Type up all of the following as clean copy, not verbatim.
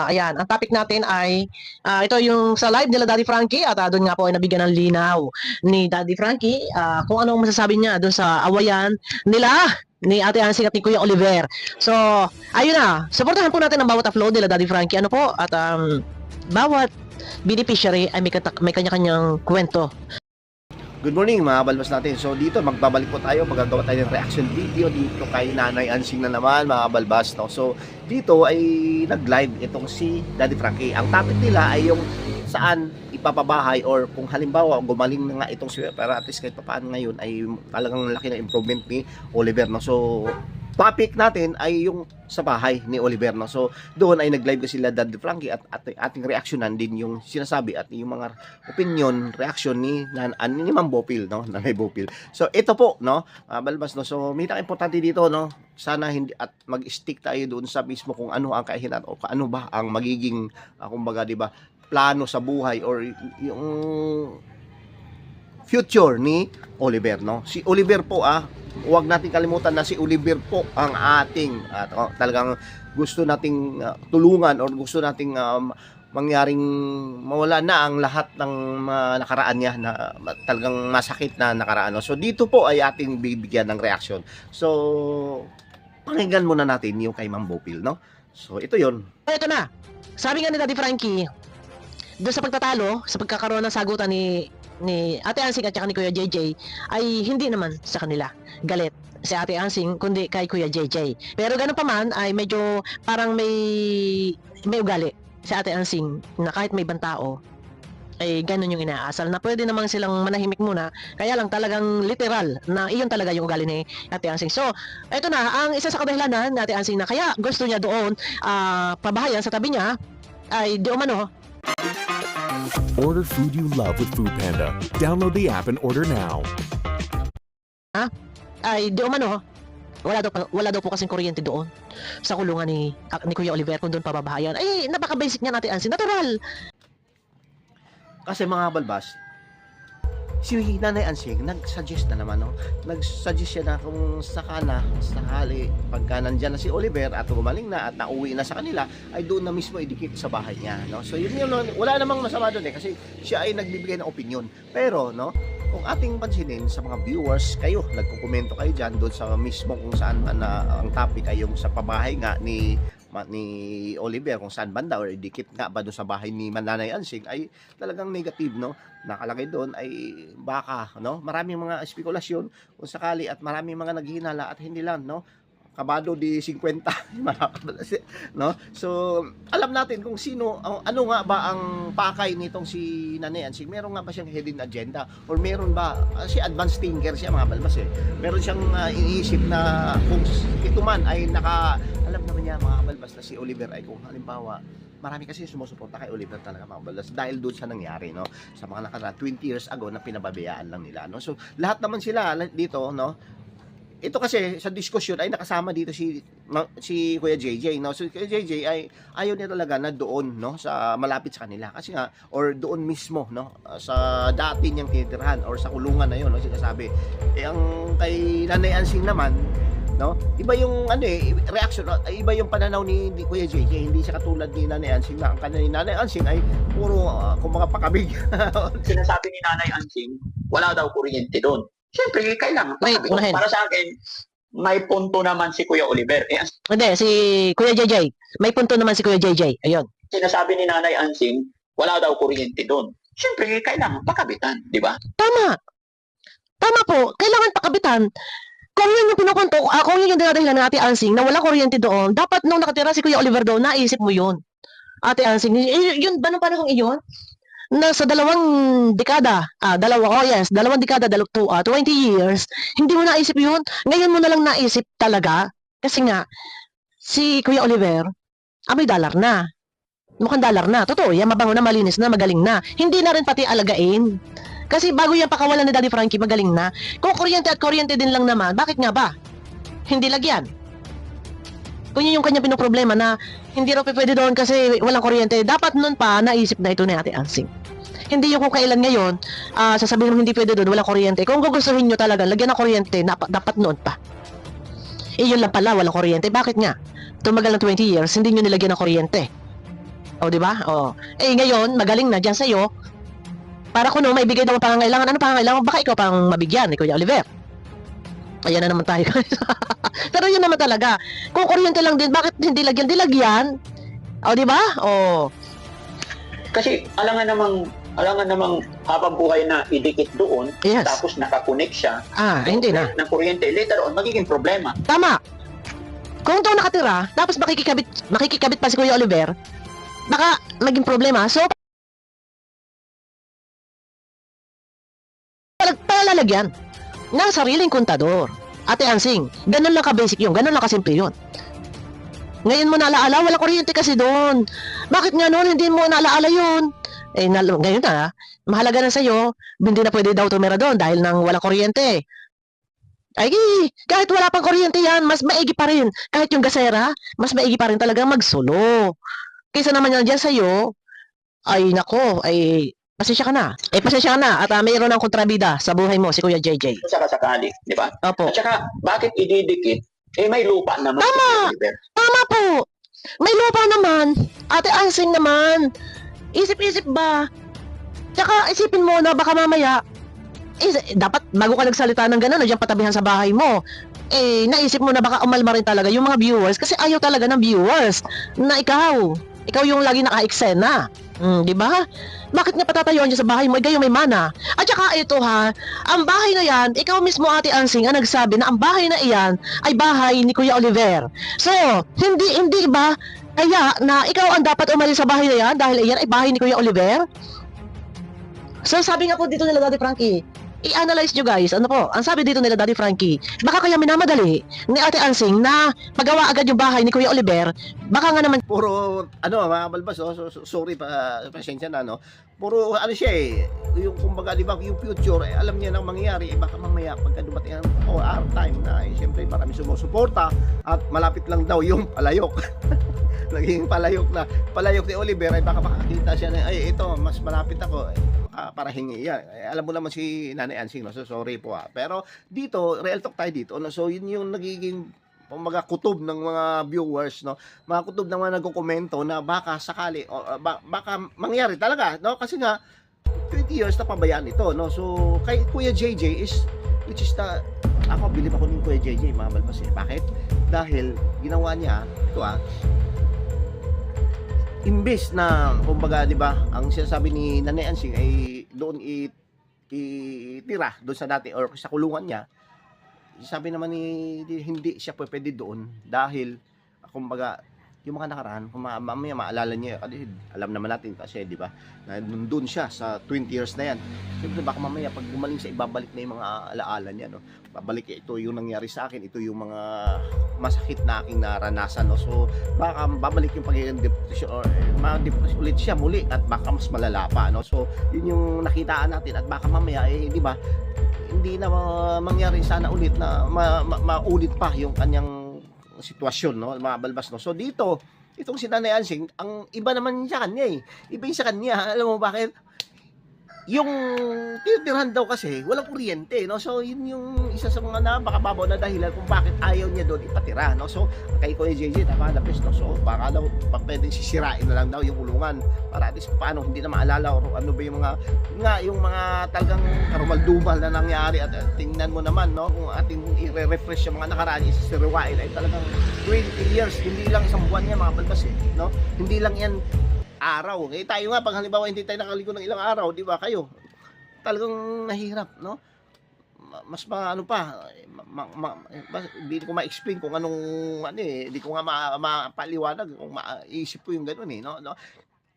ayan, ang topic natin ay ito yung sa live nila Daddy Frankie at doon nga po ay nabigyan ng linaw ni Daddy Frankie kung ano ang masasabi niya doon sa awayan nila ni Ate Hansing at ni Kuya Oliver. So, ayun na, supportahan po natin ang bawat upload nila Daddy Frankie. Ano po? At bawat beneficiary ay may kanya-kanyang kwento. Good morning mga balbas natin. So dito magbabalik po tayo, magagawa tayo ng reaction video dito kay Nanay Hansing na naman mga balbas, no? So dito ay nag-live itong si Daddy Frankie. Ang topic nila ay yung saan ipapabahay or kung halimbawa gumaling na nga itong si, para at least kahit paano ngayon ay talagang laki na improvement ni Oliver, no? So topic natin ay yung sa bahay ni Oliver, no? So doon ay nag-live ko sila Daddy Frankie at ating reaksyonan din yung sinasabi at yung mga opinion, reaction ni Ma'am Bopil, no? Nanay Bopil. So ito po, no? Balbas, no? So may importante dito, no? Sana hindi at mag-stick tayo doon sa mismo kung ano ang kaihinan o ano ba ang magiging kumbaga, 'di ba, plano sa buhay or yung future ni Oliver, no? Si Oliver po huwag natin kalimutan na si Oliver po ang ating talagang gusto nating tulungan or gusto nating mangyaring mawala na ang lahat ng nakaraan niya na talagang masakit na nakaraan, no? So dito po ay ating bibigyan ng reaction. So pakinggan muna natin yung kay Ma'am Bopil, no? So ito yon. Ito na. Sabi nga ni Daddy Frankie, doon sa pagtatalo, sa pagkakaroon ng sagutan ni Ate Hansing at saka ni Kuya JJ ay hindi naman sa kanila galit si Ate Hansing kundi kay Kuya JJ. Pero ganun pa man ay medyo parang may ugali si Ate Hansing na kahit may ibang tao ay ganun yung inaasal na pwede namang silang manahimik muna, kaya lang talagang literal na iyon talaga yung ugali ni Ate Hansing. So eto na ang isa sa kadahilanan ni Ate Hansing na kaya gusto niya doon pabahayan sa tabi niya ay di umano. Order food you love with Foodpanda. Download the app and order now. Ay di umano, wala daw po kasing kuryente doon sa kulungan ni Kuya Oliver kung doon pababahayan. Ay napaka-basic niya natin, Hansing, natural. Kasi mga balbas, si Nanay Hansing nag-suggest na naman, no? Nag-suggest siya na kung sakali pagka nandyan na si Oliver at gumaling na at nauwi na sa kanila, ay doon na mismo idikit sa bahay niya, no? So yun wala namang masama doon kasi siya ay nagbibigay ng opinion. Pero, no, kung ating pansinin sa mga viewers, kayo, nagkukomento kayo dyan doon sa mismo kung saan man ang topic ay yung sa pabahay nga ni Oliver, kung saan banda or dikit nga ba doon sa bahay ni Nanay Hansing, ay talagang negative, no? Nakalagay doon ay baka, no? Maraming mga spekulasyon kung sakali at maraming mga naghihinala at hindi lang, no? Kabado di 50, no? So alam natin kung sino, ano nga ba ang pakay nitong si Nanay Hansing. Meron nga ba siyang hidden agenda or meron ba si advanced thinker siya, mga balbas, meron siyang iniisip na kung ito man ay alam naman niya, mga balbas, na si Oliver ay kung halimbawa marami kasi sumusuporta kay Oliver talaga, mga balbas, dahil doon sa nangyari, no, sa mga nakaraan 20 years ago na pinababayaan lang nila, no. So lahat naman sila dito, no. Ito kasi sa diskusyon ay nakasama dito si Kuya JJ, no. So Kuya JJ ay ayaw niya talaga na doon, no, sa malapit sa kanila kasi nga or doon mismo, no, sa dati niyang tinitirhan or sa kulungan na yon, no, sinasabi. Ang kay Nanay Hansing naman, no, iba yung reaction, iba yung pananaw ni Kuya JJ. Hindi siya katulad ni Nanay Hansing na ang kanina ni Nanay Hansing ay puro kung mga pakabig. Sinasabi ni Nanay Hansing, wala daw kuryente doon. Siyempre, kailangan. Para sa akin, may punto naman si Kuya Oliver. Hindi, si Kuya JJ. May punto naman si Kuya JJ. Ayun. Sinasabi ni Nanay Hansing, wala daw kuryente doon. Siyempre, kailangan pakabitan, di ba? Tama. Tama po. Kailangan pakabitan. Kung yun yung pinukunto, kung yun yung dinadahilan ng Ate Hansing na wala kuryente doon, dapat nung nakatira si Kuya Oliver doon, naisip mo yun. Ate Hansing, yun ba nung panahon iyon? Na sa dalawang dekada, 20 years, hindi mo naisip yun. Ngayon mo na lang naisip talaga. Kasi nga, si Kuya Oliver, amoy dollar na. Mukhang dollar na. Totoo, yan, mabango na, malinis na, magaling na. Hindi na rin pati alagain. Kasi bago yan pakawalan ni Daddy Frankie, magaling na. Kung kuryente at kuryente din lang naman, bakit nga ba? Hindi lagyan. Kung yun yung kanya pinoproblema na hindi raw pwede doon kasi walang kuryente, dapat noon pa naisip na ito ni Ate Hansing. Hindi yung kung kailan ngayon, sasabihin mo hindi pwede doon, walang kuryente. Kung gugustuhin nyo talaga, lagyan ng kuryente, dapat noon pa. Yun lang pala, walang kuryente. Bakit nga? Tumagal ng 20 years, hindi nyo nilagyan ng kuryente. O, di ba? O. Eh, ngayon, magaling na dyan sa'yo. Para kuno may bigay daw ang pangangailangan. Ano pangangailangan? Baka ikaw pang mabigyan, ni Kuya Oliver. Ayan na naman tayo. Pero yun naman talaga. Kung kuryente lang din, bakit hindi lagyan? Di lagyan. O, di ba? O. Kasi alangan namang habang buhay na idikit doon, Yes. tapos nakakonect siya Hindi na. ng kuryente, later on, magiging problema. Tama. Kung doon nakatira, tapos makikikabit pa si Kuya Oliver, baka maging problema. So, palalagyan ng sariling kontador. Ate Ansing, ganun lang ka-basic yun, ganun lang kasimple yun. Ngayon mo naalaala, wala kuryente kasi doon. Bakit nga noon hindi mo naalaala yun? Eh, ngayon na, mahalaga na sa'yo, hindi na pwede daw tumira doon dahil nang wala kuryente. Ay, kahit wala pang kuryente yan, mas maigi pa rin. Kahit yung gasera, mas maigi pa rin talaga magsulo. Kaysa naman yan dyan sa'yo, ay nako, ay pasensya ka na. Eh, pasensya ka na. At mayroon ng kontrabida sa buhay mo, si Kuya JJ. Sa kasakali, di ba? Opo. At saka, bakit ididikit? Eh, may lupa naman. Tama! si Kuya Oliver. Tama po. May lupa naman. Ate Ansing naman. Isip-isip ba? Tsaka isipin mo na baka mamaya, dapat bago ka nagsalita ng gano'n, nandiyan patabihan sa bahay mo, eh, naisip mo na baka umalma rin talaga yung mga viewers kasi ayaw talaga ng viewers na ikaw yung lagi naka-eksena. Di ba? Bakit nga patatayuan dyan sa bahay mo? Ikaw yung may mana. At saka ito ha, ang bahay na yan, ikaw mismo Ate Ansing ang nagsabi na ang bahay na iyan ay bahay ni Kuya Oliver. So, hindi ba kaya na ikaw ang dapat umalis sa bahay na yan dahil iyan ay bahay ni Kuya Oliver? So, sabi nga po dito nila Daddy Frankie, i-analyze nyo guys, ano po, ang sabi dito nila Daddy Frankie, baka kaya minamadali ni Ate Ansing na magawa agad yung bahay ni Kuya Oliver, baka nga naman Puro, mga balbas, sorry pasensya na, no? Puro, siya yung kumbaga, di ba, yung future, alam niya nang mangyayari, baka mamaya, pagka dumating ang time na, siyempre, marami sumusuporta, at malapit lang daw yung palayok. Naging palayok ni Oliver, ay baka makakita siya na, ito, mas malapit ako, para hingi yan. Alam mo naman si Nanay Ansing, no? So sorry po Pero dito, real talk tayo dito, no? So yun yung nagiging mga kutob ng mga viewers, no? Mga kutob ng mga nagko-komento na baka sakali baka mangyari talaga, no? Kasi nga 20 years na pabayaan ito, no? So kay Kuya JJ which is ako bilib ako ni Kuya JJ, mga balbas Bakit? Dahil ginawa niya ito imbes na kumbaga, di ba, ang sinasabi ni Nanay Ansing ay doon itira doon sa dati or sa kulungan niya. Sabi naman hindi siya pwede doon dahil kumbaga yung mga nakaraan, kung mamaya maalala niya, alam naman natin kasi, di ba, na nandun siya sa 20 years na yan. Siyempre, baka mamaya, pag gumaling siya, ibabalik na yung mga alaala niya, no? Babalik, ito yung nangyari sa akin, ito yung mga masakit na aking naranasan, no? So, baka babalik yung pagiging depression, or ma-depress ulit siya muli, at baka mas malala pa, no? So, yun yung nakitaan natin, at baka mamaya, di ba, hindi na mangyari sana ulit na maulit pa yung kanyang sitwasyon, no, mga balbas, no. So dito, itong si Nanay Ansing, ang iba naman sa kanya Iba yung sa kanya. Alam mo bakit? Yung tinitirhan daw kasi walang kuryente, no. So yun yung isa sa mga napakababaw na dahilan kung bakit ayaw niya doon ipatira, no. So kay Kuya JJ tama na best, no. So baka daw pwedeng sisirain na lang daw yung kulungan para at least paano hindi na maalala o ano ba yung mga talagang karumal-dumal na nangyari. At tingnan mo naman, no, kung ating i-refresh yung mga nakaraan, isisiriwain ay talagang 20 years, hindi lang isang buwan niya, mga balbas, no. Hindi lang yan araw. Tayo nga, pag halimbawa hindi tayo nakaligo ng ilang araw, di ba, kayo talagang nahirap, no? Mas hindi ko ma-explain kung anong hindi ko nga mapaliwanag kung maisip ko yung gano'n, no?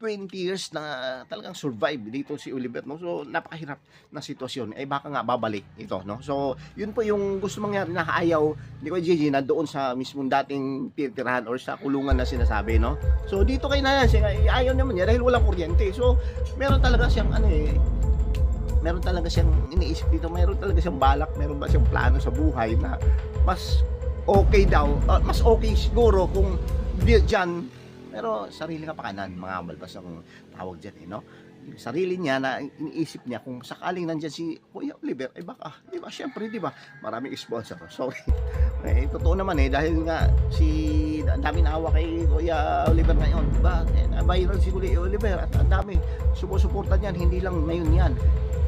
20 years na talagang survive dito si Oliver, no? So napakahirap na sitwasyon, baka nga babalik ito, no? So yun po yung gusto mangyari, na ayaw ni Kuya JJ na doon sa mismong dating titirahan or sa kulungan na sinasabi, no? So dito kay Nanay Ansing, ayaw naman niya dahil walang kuryente. So meron talaga siyang meron talaga siyang iniisip dito, meron talaga siyang balak, meron ba siyang plano sa buhay na mas okay daw, mas okay siguro kung diyan, pero sarili kapakanan, mga balbas ang tawag dyan, no? sarili niya na iniisip niya kung sakaling nandyan si Kuya Oliver, ay baka, di ba, syempre, di ba, maraming sponsor. So, totoo naman dahil nga ang daming naawa kay Kuya Oliver ngayon, di ba, viral si Kuya Oliver at ang dami sumusuporta niyan, hindi lang ngayon yan,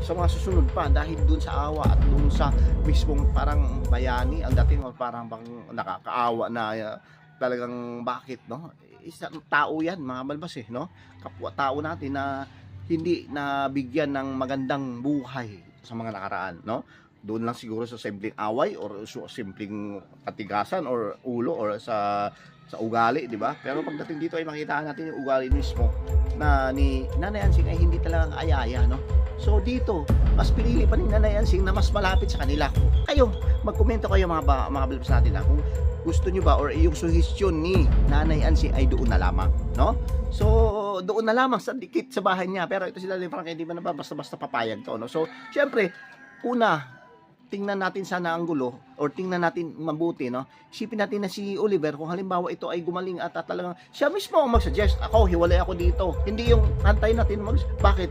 sa mga susunod pa, dahil dun sa awa at dun sa mismong parang bayani, ang dating parang bang nakakaawa na talagang bakit, no? Isang tao yan, mga balbas no? Kapwa tao natin na hindi na bigyan ng magandang buhay sa mga nakaraan, no? Doon lang siguro sa simpleng away or sa simpleng katigasan or ulo or sa ugali, di ba? Pero pagdating dito ay makita natin yung ugali mismo na ni Nanay Ansing ay hindi talagang ayaya, no? So dito, mas pinili pa ni Nanay Ansing na mas malapit sa kanila. Kayo, magkomento kayo mga balbas natin kung gusto nyo ba or yung suggestion ni Nanay Ansing ay doon na lamang, no? So, doon na lamang sa dikit sa bahay niya. Pero ito sila Frank, hindi ba na basta-basta papayag to, no? So, syempre, una, tingnan natin sana ang gulo or tingnan natin mabuti, no? Isipin natin na si Oliver, kung halimbawa ito ay gumaling at talagang siya mismo ang mag-suggest, ako, hiwalay ako dito. Hindi yung antay natin bakit?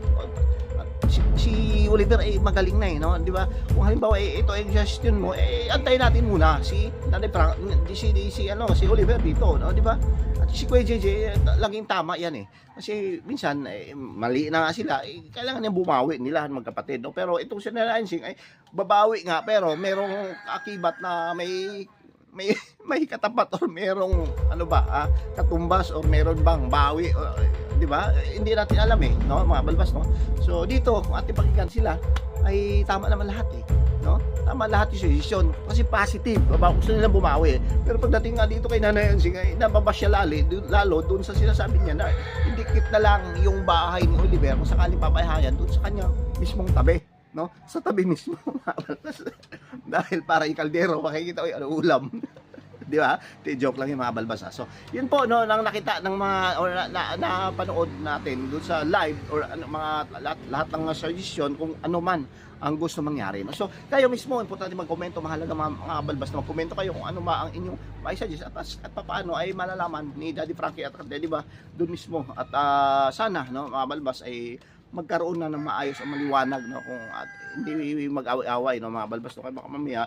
Si Oliver ay magaling na no, di ba? Kung halimbawa ito ay suggestion mo, antayin natin muna si Nanay Frank, si Oliver dito, no, di ba? At si Kuya JJ laging tama yan Kasi minsan mali na nga sila, kailangan niya bumawi nila magkapatid, no? Pero itong si Nanay Ansing ay babawi nga pero merong akibat na may katapat or merong katumbas or meron bang bawi, di ba? Hindi natin alam no, mga balbas, no? So dito kung ating pakinggan sila ay tama naman lahat no? Tama lahat yung suggestion kasi positive, gusto nilang bumawi. Pero pagdating nga dito kay Nanay Ansing ay nababas siya lalo doon sa sinasabi niya na indikit na lang yung bahay ni Oliver kung sakaling papayahan doon sa kanya mismong tabi, no? Sa tabi mismo. Dahil para yung kaldero makikita ko ulam. Di ba? Joke lang yung mga balbas. So, yun po no, nang nakita ng mga or napanood natin doon sa live or mga lahat ng suggestion kung ano man ang gusto mangyari. No? So, kayo mismo, importante mag-komento, mahalaga mga balbas na mag-komento kayo kung ano ba ang inyong mai-suggest at paano ay malalaman ni Daddy Frankie at di ba doon mismo. At sana no, mga balbas ay magkaroon na ng maayos o maliwanag no, kung hindi mag-away-away no, mga balbas no, kaya baka mamaya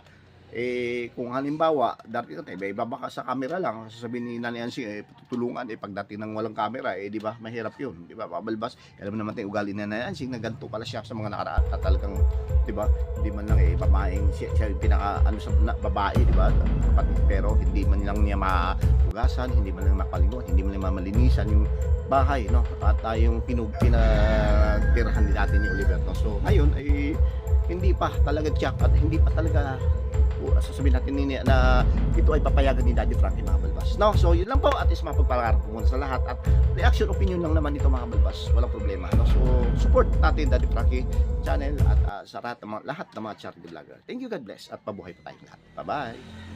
kung halimbawa darating natin ibaba ka sa camera lang sasabihin ni Nanay Ansing tutulungan pagdating ng walang camera di ba mahirap yun, di ba pabalbas. Alam naman tayo ugali ni Nanay Ansing na ganito pala siya sa mga nakaraan at talagang di ba hindi man lang pamaing siya yung pinaka sa babae di ba kapatid, pero hindi man lang niya mahugasan, hindi man lang mapaligon, hindi man lang mamalinisan yung bahay no at yung pinagtirahan natin ni Oliver no? So ngayon ay hindi pa talaga check at hindi pa talaga sasabihin natin na ito ay papayagan ni Daddy Frankie mga balbas. No? So yun lang po at is mapagpalaran po muna sa lahat at reaction opinion lang naman ito mga balbas. Walang problema. No? So support natin Daddy Frankie channel at sa lahat ng mga charity vlogger. Thank you, God bless at pabuhay pa tayong lahat. Bye-bye!